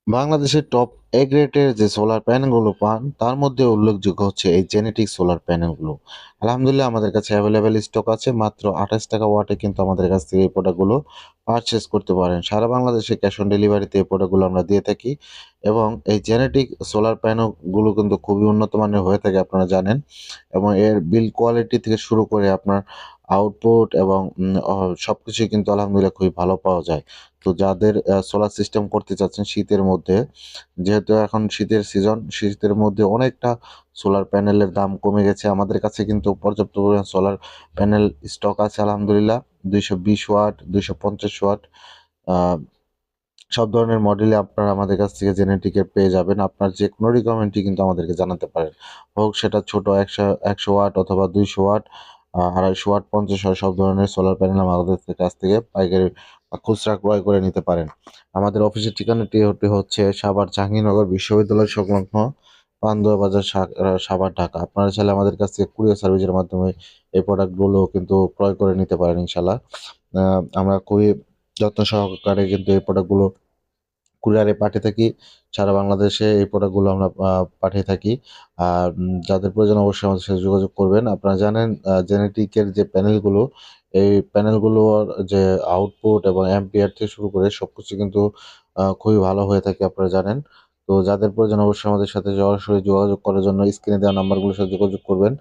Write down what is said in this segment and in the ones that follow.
বাংলাদেশের টপ এ গ্রেডের যে সোলার প্যানেলগুলো পান তার মধ্যে উল্লেখযোগ্য হচ্ছে এই জেনেটিক সোলার প্যানেলগুলো। আলহামদুলিল্লাহ আমাদের কাছে অ্যাভেলেবেল স্টক আছে। মাত্র 28 টাকা ওয়াটে কিন্তু আমাদের কাছ থেকে এই প্রোডাক্টগুলো পারচেজ করতে পারেন। সারা বাংলাদেশে ক্যাশ অন ডেলিভারিতে এই প্রোডাক্টগুলো আমরা দিয়ে থাকি এবং এই জেনেটিক সোলার প্যানেলগুলো কিন্তু খুবই উন্নত মানের হয়ে থাকে আপনারা জানেন, এবং এর বিল্ড কোয়ালিটি থেকে শুরু করে আপনার আউটপুট এবং সবকিছুই কিন্তু আলহামদুলিল্লাহ খুবই ভালো পাওয়া যায়। তো যাদের সোলার সিস্টেম করতে চাচ্ছেন শীতের মধ্যে, যেহেতু এখন শীতের সিজন, শীতের মধ্যে অনেকটা সোলার প্যানেলের দাম কমে গেছে। আমাদের কাছে কিন্তু পর্যাপ্ত পরিমাণ সোলার প্যানেল স্টক আছে আলহামদুলিল্লাহ। 220 ওয়াট, 250 ওয়াট, আ সব ধরনের মডেলই আপনারা আমাদের কাছ থেকে জেনেটিকের পেয়ে যাবেন। আপনার যেকোনো রিকোয়ারমেন্টই কিন্তু আমাদেরকে জানাতে পারেন। হোক সেটা ছোট ১০০ ওয়াট অথবা ২০০ ওয়াট, ২৫০ ওয়াট, ৫০ ওয়াট, সব ধরনের সোলার প্যানেল আমাদের কাছ থেকে পাইকারি বা খুচরা ক্রয় করে নিতে পারেন। আমাদের অফিসের ঠিকানাটি হচ্ছে সাভার জাহাঙ্গীরনগর বিশ্ববিদ্যালয় সংলগ্ন পান্তুয়া বাজার, সাভার, ঢাকা। আপনারা চাইলে আমাদের কাছ থেকে কুরিয়ার সার্ভিসের মাধ্যমে এই প্রোডাক্টগুলো কিন্তু ক্রয় করে নিতে পারেন ইনশাআল্লাহ। আমরা খুবই যত্ন সহকারে কিন্তু এই প্রোডাক্টগুলো কুরিয়ারে পাঠিয়ে থাকি। সারা বাংলাদেশে এই প্রোডাক্টগুলো আমরা পাঠিয়ে থাকি। আর যাদের প্রয়োজন অবশ্যই আমাদের সাথে যোগাযোগ করবেন। আপনারা জানেন জেনেটিকের যে প্যানেলগুলো, এই প্যানেলগুলোর যে আউটপুট এবং অ্যাম্পিয়ার থেকে শুরু করে সবকিছু কিন্তু খুবই ভালো হয়ে থাকে আপনারা জানেন। তো যাদের প্রয়োজন অবশ্যই আমাদের সাথে সরাসরি যোগাযোগ করার জন্য স্ক্রিনে দেওয়া নাম্বারগুলোর সাথে যোগাযোগ করবেন।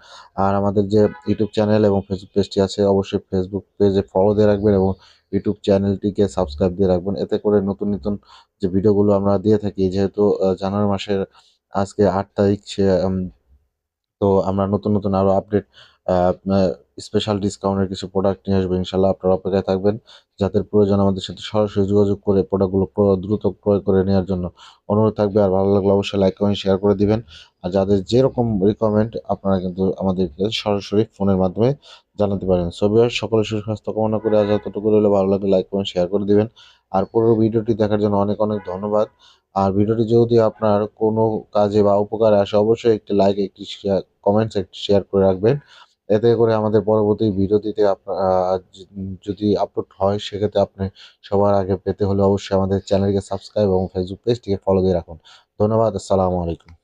আর আমাদের যে ইউটিউব চ্যানেল এবং ফেসবুক পেজটি আছে, অবশ্যই ফেসবুক পেজে ফলো দিয়ে রাখবেন এবং ইউটিউব চ্যানেলটিকে সাবস্ক্রাইব দিয়ে রাখবেন। এতে করে নতুন, নতুন যে ভিডিওগুলো আমরা দিয়ে থাকি, যেহেতু জানুয়ারি মাসের আজকে ৮ তারিখ, তো আমরা নতুন, নতুন আরো আপডেট আ আ স্পেশাল ডিসকাউন্টের কিছু প্রোডাক্ট নিয়ে আসবো ইনশাআল্লাহ। আপনারা অপেক্ষায় থাকবেন। যাদের প্রয়োজন আমাদের সাথে সরাসরি যোগাযোগ করে প্রোডাক্টগুলো দ্রুত ক্রয় করে নেওয়ার জন্য অনুরোধ থাকবে। আর ভালো লাগলে অবশ্যই লাইক, কমেন্ট, শেয়ার করে দিবেন। আর যাদের যেরকম রিকোয়ারমেন্ট আপনারা কিন্তু আমাদেরকে সরাসরি ফোনের মাধ্যমে জানাতে পারেন। সো ভিউয়ার্স, সকলের সুস্বাস্থ্য কামনা করে আজ এতটুকু রইলো। ভালো লাগলে লাইক, কমেন্ট, শেয়ার করে দিবেন। আর পুরো ভিডিওটি দেখার জন্য অনেক, অনেক ধন্যবাদ। আর ভিডিওটি যদি আপনার কোনো কাজে বা উপকারে আসে অবশ্যই একটি লাইক, একটি শেয়ার, কমেন্টস, একটি শেয়ার করে রাখবেন। এতে করে আমাদের পরবর্তী ভিডিও দিতে যদি আপলোড হয় সেক্ষেত্রে আপনি সবার আগে পেতে হলে অবশ্যই আমাদের চ্যানেলকে সাবস্ক্রাইব এবং ফেসবুক পেজটিকে ফলো দিয়ে রাখুন। ধন্যবাদ। আসসালামু আলাইকুম।